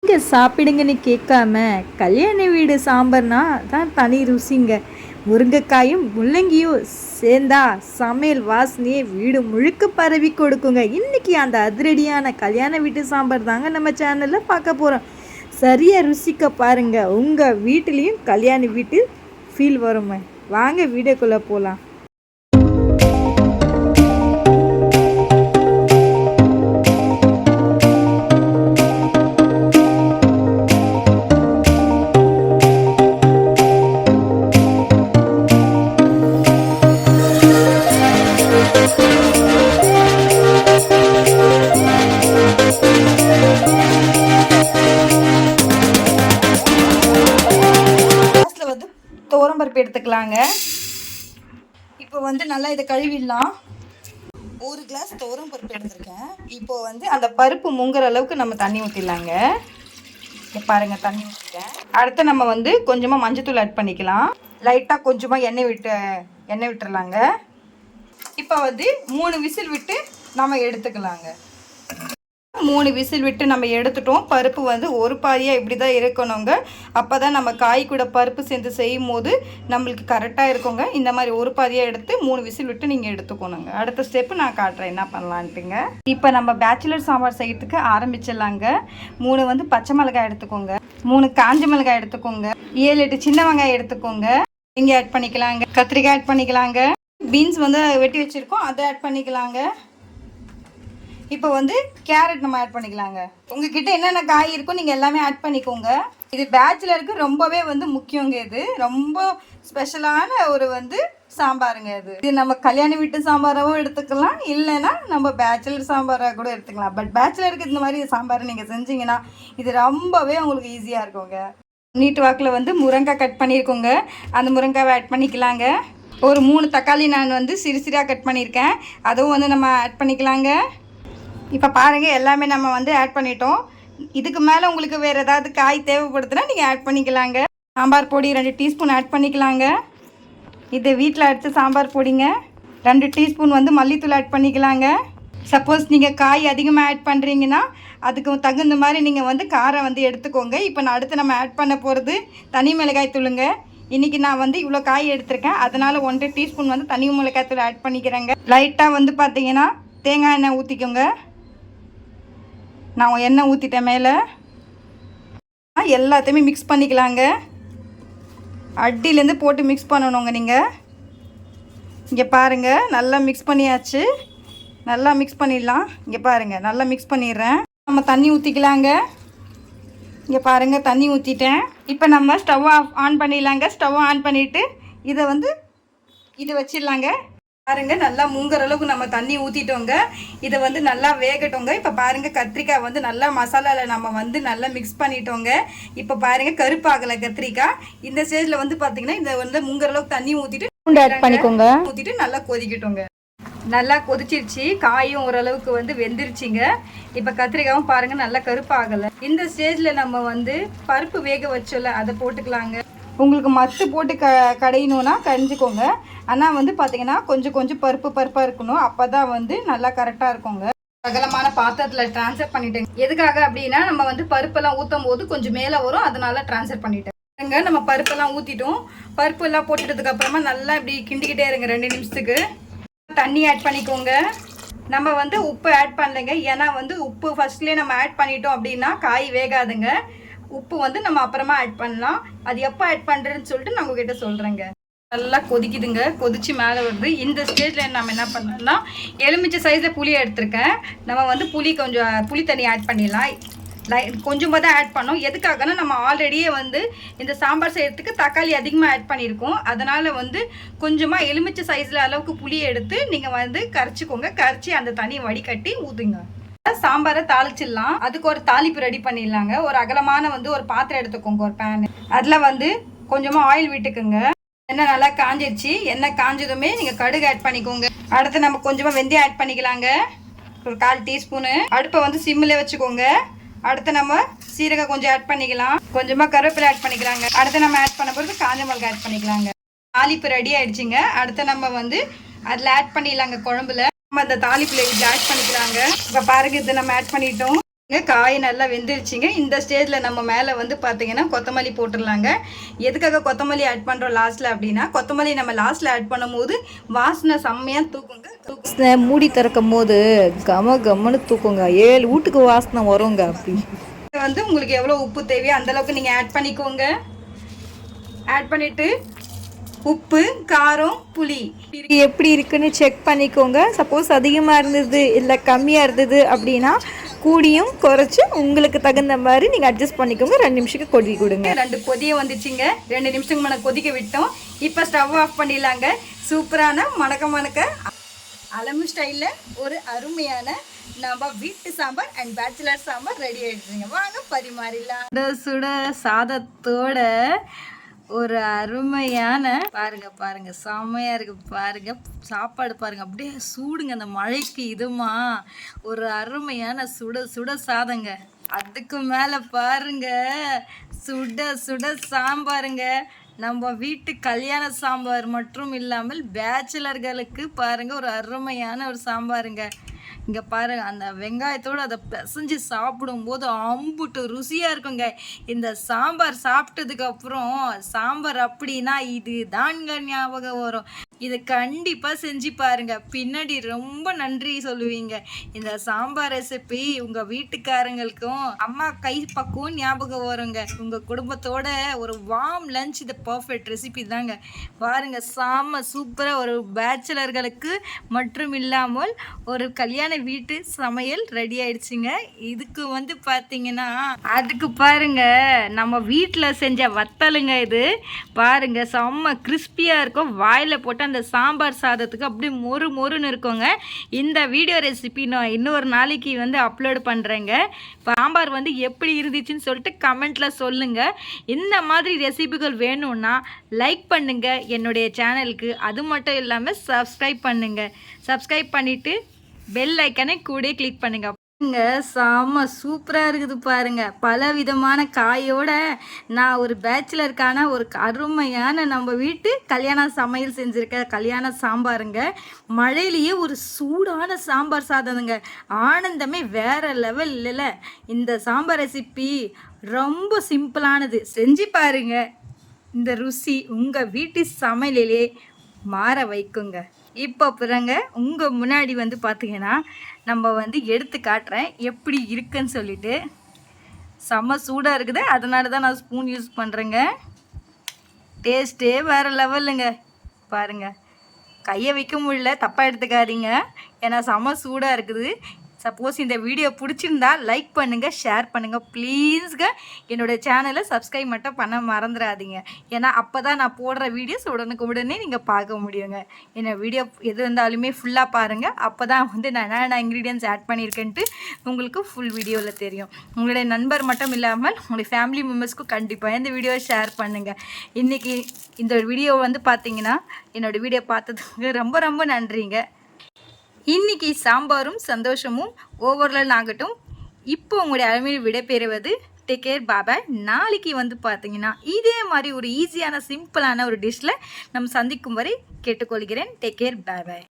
இங்கே சாப்பிடுங்கன்னு கேட்காம கல்யாண வீடு சாம்பார்னா தான் தனி ருசிங்க. முருங்கைக்காயும் முள்ளங்கியும் சேர்ந்தா சமையல் வாசனையே வீடு முழுக்க பரவி கொடுக்குங்க. இன்னைக்கு அந்த அதிரடியான கல்யாண வீட்டு சாம்பார் தாங்க நம்ம சேனலில் பார்க்க போகிறோம். சரியாக ருசிக்க பாருங்க. உங்கள் வீட்டிலையும் கல்யாண வீட்டு ஃபீல் வருங்க. வாங்க வீடியோக்குள்ளே போகலாம். துவரம்பருப்பு எடுத்துக்கலாங்க. இப்போ நல்லா இதை கழுவிடலாம். 1 கிளாஸ் துவரம்பருப்பு எடுத்துருக்கேன். இப்போ அந்த பருப்பு முங்குற அளவுக்கு நம்ம தண்ணி ஊற்றிடலாங்க. பாருங்கள், தண்ணி ஊற்றிட்டேன். அடுத்து நம்ம கொஞ்சமாக மஞ்சத்தூள் ஆட் பண்ணிக்கலாம். லைட்டாக கொஞ்சமாக எண்ணெய் விட்டுறலாங்க. இப்போ 3 விசில் விட்டு நம்ம எடுத்துக்கலாங்க. 3 விசில் விட்டு நம்ம எடுத்துட்டோம். பருப்பு ஒரு பாதியாக இப்படி தான் இருக்கணுங்க. அப்போ தான் நம்ம காய் கூட பருப்பு சேர்ந்து செய்யும் போது நம்மளுக்கு கரெக்டாக இருக்குங்க. இந்த மாதிரி ஒரு பாதியாக எடுத்து 3 விசில் விட்டு நீங்கள் எடுத்துக்கணுங்க. அடுத்த ஸ்டெப்பு நான் காட்டுறேன் என்ன பண்ணலான்ட்டுங்க. இப்போ நம்ம பேச்சுலர் சாம்பார் செய்யறதுக்கு ஆரம்பிச்சிடலாங்க. 3 பச்சை மிளகாய் எடுத்துக்கோங்க. 3 காஞ்ச மிளகாய் எடுத்துக்கோங்க. 7-8 சின்ன வெங்காயம் எடுத்துக்கோங்க. இங்கே ஆட் பண்ணிக்கலாங்க. கத்திரிக்காய் ஆட் பண்ணிக்கலாங்க. பீன்ஸ் வெட்டி வச்சுருக்கோம், அதை ஆட் பண்ணிக்கலாங்க. இப்போ கேரட் நம்ம ஆட் பண்ணிக்கலாங்க. உங்ககிட்ட என்னென்ன காய் இருக்கோ நீங்கள் எல்லாமே ஆட் பண்ணிக்கோங்க. இது பேச்சுலருக்கு ரொம்பவே முக்கியங்க. இது ரொம்ப ஸ்பெஷலான ஒரு சாம்பாருங்க. இது நம்ம கல்யாண வீட்டு சாம்பாராகவும் எடுத்துக்கலாம், இல்லைன்னா நம்ம பேச்சுலர் சாம்பாராக கூட எடுத்துக்கலாம். பட் பேச்சுலருக்கு இந்த மாதிரி சாம்பார் நீங்கள் செஞ்சீங்கன்னா இது ரொம்பவே உங்களுக்கு ஈஸியாக இருக்குங்க. நீட்டு வாக்கில் முருங்காய் கட் பண்ணியிருக்கோங்க. அந்த முருங்காவை ஆட் பண்ணிக்கலாங்க. ஒரு 3 தக்காளி நான் சிறு சிறியாக கட் பண்ணியிருக்கேன், அதுவும் நம்ம ஆட் பண்ணிக்கலாங்க. இப்போ பாருங்கள், எல்லாமே நம்ம ஆட் பண்ணிட்டோம். இதுக்கு மேலே உங்களுக்கு வேறு ஏதாவது காய் தேவைப்படுதுன்னா நீங்கள் ஆட் பண்ணிக்கலாங்க. சாம்பார் பொடி 2 டீஸ்பூன் ஆட் பண்ணிக்கலாங்க. இது வீட்டில் அடித்த சாம்பார் பொடிங்க. 2 டீஸ்பூன் மல்லித்தூள் ஆட் பண்ணிக்கலாங்க. சப்போஸ் நீங்கள் காய் அதிகமாக ஆட் பண்ணுறீங்கன்னா அதுக்கு தகுந்த மாதிரி நீங்கள் காரம் எடுத்துக்கோங்க. இப்போ நான் அடுத்து நம்ம ஆட் பண்ண போகிறது தனி மிளகாய் தூளுங்க. இன்றைக்கி நான் இவ்வளோ காய் எடுத்திருக்கேன், அதனால் 1 டீஸ்பூன் தனி மிளகாய் தூள் ஆட் பண்ணிக்கிறேங்க. லைட்டாக பார்த்தீங்கன்னா தேங்காய் எண்ணெய் ஊற்றிக்கோங்க. நான் எண்ணெய் ஊற்றிட்டேன். மேலே எல்லாத்தையுமே மிக்ஸ் பண்ணிக்கலாங்க. அடியிலேருந்து போட்டு மிக்ஸ் பண்ணணுங்க. நீங்கள் இங்கே பாருங்கள், நல்லா மிக்ஸ் பண்ணியாச்சு. நல்லா மிக்ஸ் பண்ணிடலாம். இங்கே பாருங்கள், நல்லா மிக்ஸ் பண்ணிடுறேன். நம்ம தண்ணி ஊற்றிக்கலாங்க. இங்கே பாருங்கள், தண்ணி ஊற்றிட்டேன். இப்போ நம்ம ஸ்டவ் ஆன் பண்ணிடலாங்க. ஸ்டவ் ஆன் பண்ணிவிட்டு இதை வச்சிடலாங்க. பாருங்கள், நல்லா மூங்குற அளவுக்கு நம்ம தண்ணி ஊற்றிட்டோங்க. இதை நல்லா வேகட்டோங்க. இப்போ பாருங்கள், கத்திரிக்காய் நல்லா மசாலாவில் நம்ம நல்லா மிக்ஸ் பண்ணிட்டோங்க. இப்போ பாருங்கள், கருப்பாகலை கத்திரிக்காய். இந்த ஸ்டேஜில் பார்த்தீங்கன்னா இதை மூங்குற அளவுக்கு தண்ணி ஊற்றிட்டு ஆட் பண்ணிக்கோங்க. ஊற்றிட்டு நல்லா கொதிக்கட்டோங்க. நல்லா கொதிச்சிருச்சு. காயும் ஓரளவுக்கு வெந்துருச்சுங்க. இப்போ கத்திரிக்காயும் பாருங்கள் நல்லா கருப்பாகலை. இந்த ஸ்டேஜில் நம்ம பருப்பு வேக வச்சோல்ல, அதை போட்டுக்கலாங்க. உங்களுக்கு மத்து போட்டு கடையணுன்னா கரைஞ்சிக்கோங்க. ஆனால் பார்த்தீங்கன்னா கொஞ்சம் பருப்பாக இருக்கணும். அப்போ தான் நல்லா கரெக்டாக இருக்குங்க. அகலமான பாத்திரத்தில் ட்ரான்ஸ்ஃபர் பண்ணிட்டேங்க. எதுக்காக அப்படின்னா நம்ம பருப்பெல்லாம் ஊற்றும் போது கொஞ்சம் மேலே வரும், அதனால ட்ரான்ஸ்ஃபர் பண்ணிட்டேங்க. நம்ம பருப்பெல்லாம் ஊற்றிட்டோம். பருப்பு எல்லாம் போட்டுட்டதுக்கு அப்புறமா நல்லா இப்படி கிண்டிக்கிட்டே இருங்க 2 நிமிஷத்துக்கு. தண்ணி ஆட் பண்ணிக்கோங்க. நம்ம உப்பு ஆட் பண்ணலைங்க. ஏன்னா உப்பு ஃபர்ஸ்ட்லேயே நம்ம ஆட் பண்ணிட்டோம் அப்படின்னா காய் வேகாதுங்க. உப்பு நம்ம அப்புறமா ஆட் பண்ணலாம். அது எப்போ ஆட் பண்ணுறேன்னு சொல்லிட்டு நான் உங்ககிட்ட சொல்கிறேங்க. நல்லா கொதிக்குதுங்க. கொதிச்சு மேலே வருது. இந்த ஸ்டேஜில் நம்ம என்ன பண்ணோம்னா எலுமிச்சை சைஸில் புளி எடுத்திருக்கேன். நம்ம புளி தண்ணி ஆட் பண்ணிடலாம். கொஞ்சமாக தான் ஆட் பண்ணோம். எதுக்காகனா நம்ம ஆல்ரெடியே இந்த சாம்பார் செய்கிறதுக்கு தக்காளி அதிகமாக ஆட் பண்ணியிருக்கோம். அதனால் கொஞ்சமாக எலுமிச்சை சைஸில் அளவுக்கு புளி எடுத்து நீங்கள் கரைச்சிக்கோங்க. கரைச்சி அந்த தண்ணியை வடிகட்டி ஊற்றுங்க. சாம்பாரை தாளிச்சிடலாம். அதுக்கு ஒரு தாளிப்பு ரெடி பண்ணிடலாங்க. ஒரு அகலமான ஒரு பாத்திரம் எடுத்துக்கோங்க, ஒரு பேன். அதில் கொஞ்சமாக ஆயில் விட்டுக்குங்க. எண்ணெய் நல்லா காஞ்சிருச்சு. எண்ணெய் காஞ்சதுமே நீங்கள் கடுகு ஆட் பண்ணிக்கோங்க. அடுத்து நம்ம கொஞ்சமாக வெந்தயம் ஆட் பண்ணிக்கலாங்க. ஒரு 1/4 டீஸ்பூனு. அடுப்பை சிம்மில் வச்சுக்கோங்க. அடுத்து நம்ம சீரகம் கொஞ்சம் ஆட் பண்ணிக்கலாம். கொஞ்சமாக கருவேப்பிலை ஆட் பண்ணிக்கலாங்க. அடுத்து நம்ம ஆட் பண்ண போகிறது காஞ்ச மிளகாய் ஆட் பண்ணிக்கலாங்க. தாளிப்பு ரெடி ஆயிடுச்சுங்க. அடுத்து நம்ம அதில் ஆட் பண்ணிடலாங்க. குழம்புல நம்ம அந்த தாளிப்பில் இது ஆட் பண்ணிக்கலாங்க. இப்போ பாருங்க, இதை நம்ம ஆட் பண்ணிட்டோம். காய் நல்லா வெந்துருச்சுங்க. இந்த ஸ்டேஜில் நம்ம மேலே வந்து பார்த்தீங்கன்னா கொத்தமல்லி போட்டுடலாங்க. எதுக்காக கொத்தமல்லி ஆட் பண்ணுறோம் லாஸ்ட்டில் அப்படின்னா, கொத்தமல்லி நம்ம லாஸ்ட்டில் ஆட் பண்ணும்போது வாசனை செம்மையாக தூக்குங்க. மூடி திறக்கும் போது கமன்னு தூக்குங்க. 7 வீட்டுக்கு வாசனை வருங்க. அப்படி வந்து உங்களுக்கு எவ்வளோ உப்பு தேவையோ அந்தளவுக்கு நீங்கள் ஆட் பண்ணிக்கோங்க. ஆட் பண்ணிவிட்டு உப்பு, காரம், புளி எப்படி இருக்குன்னு செக் பண்ணிக்கோங்க. சப்போஸ் அதிகமாக இருந்தது இல்லை கம்மியாக இருந்தது அப்படின்னா கூடியும் குறைச்சி உங்களுக்கு தகுந்த மாதிரி நீங்கள் அட்ஜஸ்ட் பண்ணிக்கோங்க. 2 நிமிஷத்துக்கு கொதி கொடுங்க. 2 கொதிய வந்துச்சுங்க. 2 நிமிஷத்துக்கு மேலே கொதிக்க விட்டோம். இப்போ ஸ்டவ் ஆஃப் பண்ணிடலாங்க. சூப்பரான மணக்க அலமு ஸ்டைலில் ஒரு அருமையான நம்ம வீட்டு sambar and bachelor sambar ready ஆகிடுச்சுங்க. வாங்க பரிமாறிடலாம். சுட சாதத்தோட ஒரு அருமையான பாருங்க செம்மையாக இருக்குது. பாருங்க சாப்பாடு பாருங்க அப்படியே சூடுங்க. அந்த மழைக்கு இதுமா ஒரு அருமையான சுட சாதங்க. அதுக்கு மேலே பாருங்க சுட சாம்பாருங்க. நம்ம வீட்டு கல்யாண சாம்பார் மட்டும் இல்லாமல் பேச்சுலர்களுக்கு பாருங்க ஒரு அருமையான ஒரு சாம்பாருங்க. இங்கே பாருங்க அந்த வெங்காயத்தோடு அதை பிசைஞ்சு சாப்பிடும்போது அம்புட்டு ருசியாக இருக்குங்க. இந்த சாம்பார் சாப்பிட்டதுக்கப்புறம் சாம்பார் அப்படின்னா இது தான்ங்க ஞாபகம் வரும். இதை கண்டிப்பாக செஞ்சு பாருங்க. பின்னாடி ரொம்ப நன்றி சொல்லுவீங்க. இந்த சாம்பார் ரெசிபி உங்கள் வீட்டுக்காரங்களுக்கும் அம்மா கை பக்குவம் ஞாபகம் வருங்க. உங்கள் குடும்பத்தோட ஒரு வார்ம் லஞ்ச் இது பர்ஃபெக்ட் ரெசிபி தாங்க. பாருங்க செம்ம சூப்பராக ஒரு பேச்சுலர்களுக்கு மற்றும் இல்லாமல் ஒரு கல்யாண வீட்டு சமையல் ரெடி ஆயிடுச்சுங்க. இதுக்கு வந்து பார்த்தீங்கன்னா அதுக்கு பாருங்க நம்ம வீட்டில் செஞ்ச வத்தலுங்க. இது பாருங்க செம்ம கிறிஸ்பியாக இருக்கும். வாயில் போட்டு அந்த சாம்பார் சாதத்துக்கு அப்படியே மொறுன்னு இருக்குங்க. இந்த வீடியோ ரெசிபி நான் இன்னொரு நாளைக்கு வந்து அப்லோட் பண்ணுறேங்க. சாம்பார் வந்து எப்படி இருந்துச்சுன்னு சொல்லிட்டு கமெண்ட்டில் சொல்லுங்கள். இந்த மாதிரி ரெசிபிகள் வேணும்னா லைக் பண்ணுங்கள் என்னுடைய சேனலுக்கு. அது மட்டும் இல்லாமல் சப்ஸ்கிரைப் பண்ணுங்கள். சப்ஸ்கிரைப் பண்ணிவிட்டு பெல் ஐக்கனை கூட கிளிக் பண்ணுங்கள். செம்ம சூப்பராக இருக்குது பாருங்க. பல விதமான காயோட நான் ஒரு பேச்சுலருக்கான ஒரு அருமையான நம்ம வீட்டு கல்யாண சமையல் செஞ்சுருக்க கல்யாண சாம்பாருங்க. மழையிலேயே ஒரு சூடான சாம்பார் சாதம்ங்க. ஆனந்தமே வேற லெவல் இல்லைல்ல. இந்த சாம்பார் ரெசிபி ரொம்ப சிம்பிளானது. செஞ்சு பாருங்க. இந்த ருசி உங்கள் வீட்டு சமையலிலே மாற வைக்குங்க. இப்போ பிறங்க உங்கள் முன்னாடி வந்து பார்த்தீங்கன்னா நம்ம வந்து எடுத்து காட்டுறேன் எப்படி இருக்குன்னு சொல்லிட்டு. செம்ம சூடாக இருக்குது, அதனால தான் நான் ஸ்பூன் யூஸ் பண்ணுறேங்க. டேஸ்ட்டே வேறு லெவலுங்க. பாருங்கள் கையை வைக்க முடியல, தப்பாக எடுத்துக்காதீங்க. ஏன்னா செம்ம சூடாக இருக்குது. சப்போஸ் இந்த வீடியோ பிடிச்சிருந்தா லைக் பண்ணுங்கள், ஷேர் பண்ணுங்கள் ப்ளீஸ்ங்க. என்னோடய சேனலை சப்ஸ்கிரைப் மட்டும் பண்ண மறந்துடாதீங்க. ஏன்னா அப்போ தான் நான் போடுற வீடியோஸ் உடனே நீங்கள் பார்க்க முடியுங்க. என்ன வீடியோ எது இருந்தாலுமே ஃபுல்லாக பாருங்கள். அப்போ தான் வந்து நான் என்னென்ன இன்க்ரீடியன்ஸ் ஆட் பண்ணியிருக்கேன்ட்டு உங்களுக்கு ஃபுல் வீடியோவில் தெரியும். உங்களுடைய நண்பர் மட்டும் இல்லாமல் உங்களுடைய ஃபேமிலி மெம்பர்ஸ்க்கும் கண்டிப்பாக இந்த வீடியோவை ஷேர் பண்ணுங்கள். இன்றைக்கி இந்த வீடியோ வந்து பார்த்தீங்கன்னா என்னோடய வீடியோ பார்த்ததுக்கு ரொம்ப நன்றிங்க. இன்னைக்கு சாம்பாரும் சந்தோஷமும் ஓவர்லன் ஆகட்டும். இப்போ உங்களுடைய அலுமையில் விடைபெறுவது டேக் கேர் பாபாய். நாளைக்கு வந்து பார்த்தீங்கன்னா இதே மாதிரி ஒரு ஈஸியான சிம்பிளான ஒரு டிஷ்ஷில் நம்ம சந்திக்கும் வரை கேட்டுக்கொள்கிறேன். Take care பாபாய்.